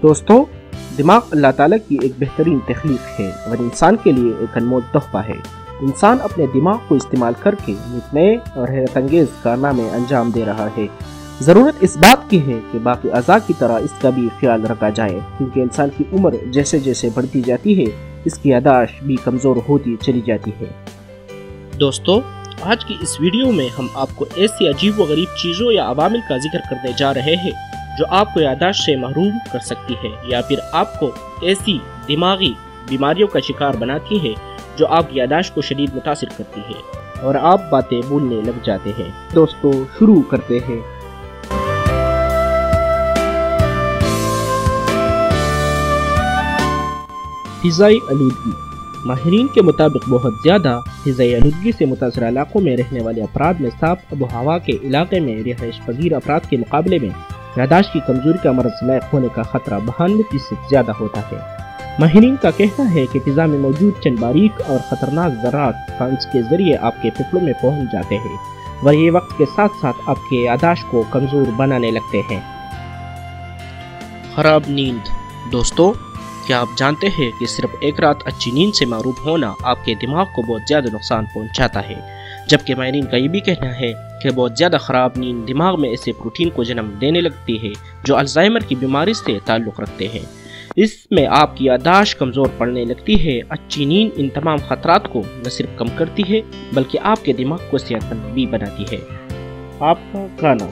دوستو، دماغ اللہ تعالیٰ کی ایک بہترین تخلیق ہے اور انسان کے لیے ایک انمول تحفہ ہے۔ انسان اپنے دماغ کو استعمال کر کے نئے اور حیرت انگیز کارنامے انجام دے رہا ہے۔ ضرورت اس بات کی ہے کہ باقی اعضاء کی طرح اس کا بھی خیال رکھا جائے، کیونکہ انسان کی عمر جیسے جیسے بڑھتی جاتی ہے اس کی یادداشت بھی کمزور ہوتی چلی جاتی ہے۔ دوستو، آج کی اس ویڈیو میں ہم آپ کو ایسی عجیب و غریب چیزوں یا عوامل کا ذکر کرنے جا رہے ہیں جو آپ کو یادداشت سے محروم کر سکتی ہے یا پھر آپ کو ایسی دماغی بیماریوں کا شکار بناتی ہے جو آپ کی یادداشت کو شدید متاثر کرتی ہے اور آپ باتیں بھولنے لگ جاتے ہیں۔ دوستو، شروع کرتے ہیں۔ فضائی آلودگی۔ ماہرین کے مطابق بہت زیادہ فضائی آلودگی سے متاثرہ علاقوں میں رہنے والے افراد میں صاف آب و ہوا کے علاقے میں رہائش پذیر افراد کے مقابلے میں یادداشت کی کمزوری کا مرض لاحق ہونے کا خطرہ 92% زیادہ ہوتا ہے۔ ماہرین کا کہنا ہے کہ فضا میں موجود چند باریک اور خطرناک ذرات سائنس کے ذریعے آپ کے پھیپھڑوں میں پہنچ جاتے ہیں اور یہ وقت کے ساتھ ساتھ آپ کے یادداشت کو کمزور بنانے لگتے ہیں۔ خراب نیند۔ دوستو، کیا آپ جانتے ہیں کہ صرف ایک رات اچھی نیند سے محروم ہونا آپ کے دماغ کو بہت زیادہ نقصان پہنچاتا ہے، جبکہ ماہرین کا یہ بھی کہنا ہے کہ بہت زیادہ خراب نیند دماغ میں ایسے پروٹین کو جنم دینے لگتی ہے جو الزائمر کی بیماری سے تعلق رکھتے ہیں۔ اس میں آپ کی یادداشت کمزور پڑنے لگتی ہے۔ اچھی نیند ان تمام خطرات کو نہ صرف کم کرتی ہے بلکہ آپ کے دماغ کو صحت مند بھی بناتی ہے۔ آپ کا کھانا۔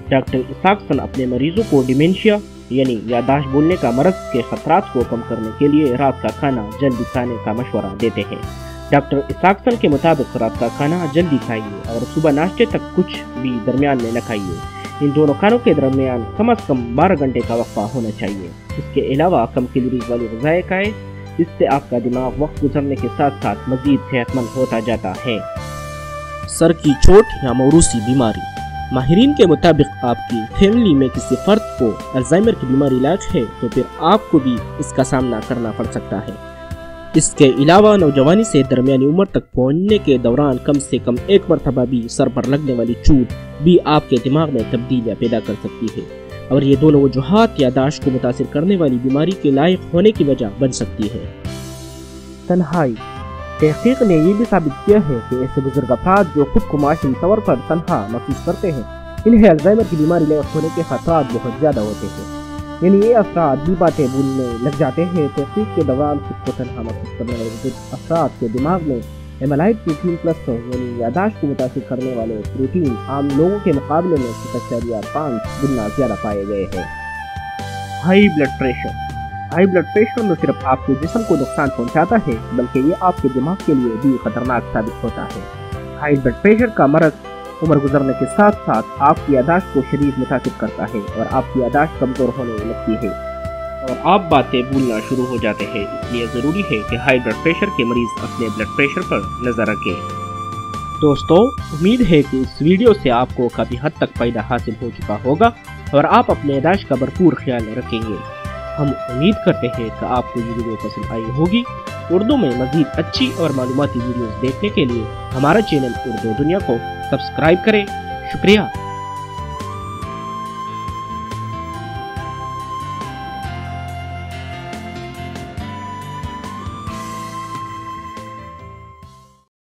ڈاکٹر اساکسن اپنے مریضوں کو ڈیمینشیا یعنی یادداشت بھولنے کا مرض کے خطرات کو کم کرنے کے لیے رات کا کھانا جلدی کھانے کا مشورہ دیتے ہیں۔ ڈاکٹر اساکسن کے مطابق رات کا کھانا جلدی کھائیے اور صبح ناشتے تک کچھ بھی درمیان میں نہ کھائیے۔ ان دونوں کھانوں کے درمیان کم از کم 12 گھنٹے کا وقفہ ہونا چاہیے۔ اس کے علاوہ کم کیلوریز والی غذائیں کھائیں، اس سے آپ کا دماغ وقت گزرنے کے ساتھ ساتھ مزید صحت مند ہوتا جاتا ہے۔ سر کی چوٹ یا موروثی بیماری۔ ماہرین کے مطابق آپ کی فیملی میں کسی فرد کو الزائمر کی بیماری لاحق ہے تو پھر آپ کو بھی اس کا سامنا کرنا پڑ سکتا ہے۔ اس کے علاوہ نوجوانی سے درمیانی عمر تک پہنچنے کے دوران کم سے کم ایک مرتبہ بھی سر پر لگنے والی چوٹ بھی آپ کے دماغ میں تبدیلیاں پیدا کر سکتی ہے اور یہ دونوں وجوہات یادداشت کو متاثر کرنے والی بیماری کے لاحق ہونے کی وجہ بن سکتی ہے۔ تنہائی۔ تحقیق نے یہ بھی ثابت کیا ہے کہ ایسے بزرگ افراد جو خود کو معاشی طور پر تنہا محسوس کرتے ہیں انہیں الزائمر کی بیماری لاحق ہونے کے خطرات بہت زیادہ ہوتے ہیں، یعنی یہ افراد بھی باتیں بھولنے لگ جاتے ہیں۔ تحقیق کے دوران خود کو تنہا محسوس کرنے والے بزرگ افراد کے دماغ میں ایمائلائڈ پروٹین پلس یعنی یادداشت کو متاثر کرنے والے پروٹین عام لوگوں کے مقابلے میں 0.5 گنا زیادہ پائے گئے ہیں۔ High blood pressure. High blood pressure نہ صرف آپ کے جسم کو نقصان پہنچاتا ہے بلکہ یہ آپ کے دماغ کے لیے بھی خطرناک ثابت ہوتا ہے۔ ہائی بلڈ پریشر کا مرض عمر گزرنے کے ساتھ ساتھ آپ کی یادداشت کو شدید متاثر کرتا ہے اور آپ کی یادداشت کمزور ہونے لگتی ہے اور آپ باتیں بھولنا شروع ہو جاتے ہیں۔ اس لیے ضروری ہے کہ ہائی بلڈ پریشر کے مریض اپنے بلڈ پریشر پر نظر رکھیں۔ دوستو، امید ہے کہ اس ویڈیو سے آپ کو کافی حد تک فائدہ حاصل ہو چکا ہوگا اور آپ اپنے یادداشت کا بھرپور خیال رکھیں گے۔ ہم امید کرتے ہیں کہ آپ کو یہ ویڈیو پسند آئی ہوگی۔ اردو میں مزید اچھی اور معلوماتی ویڈیوز دیکھنے کے لیے ہمارا چینل اردو دنیا کو سبسکرائب کریں۔ شکریہ۔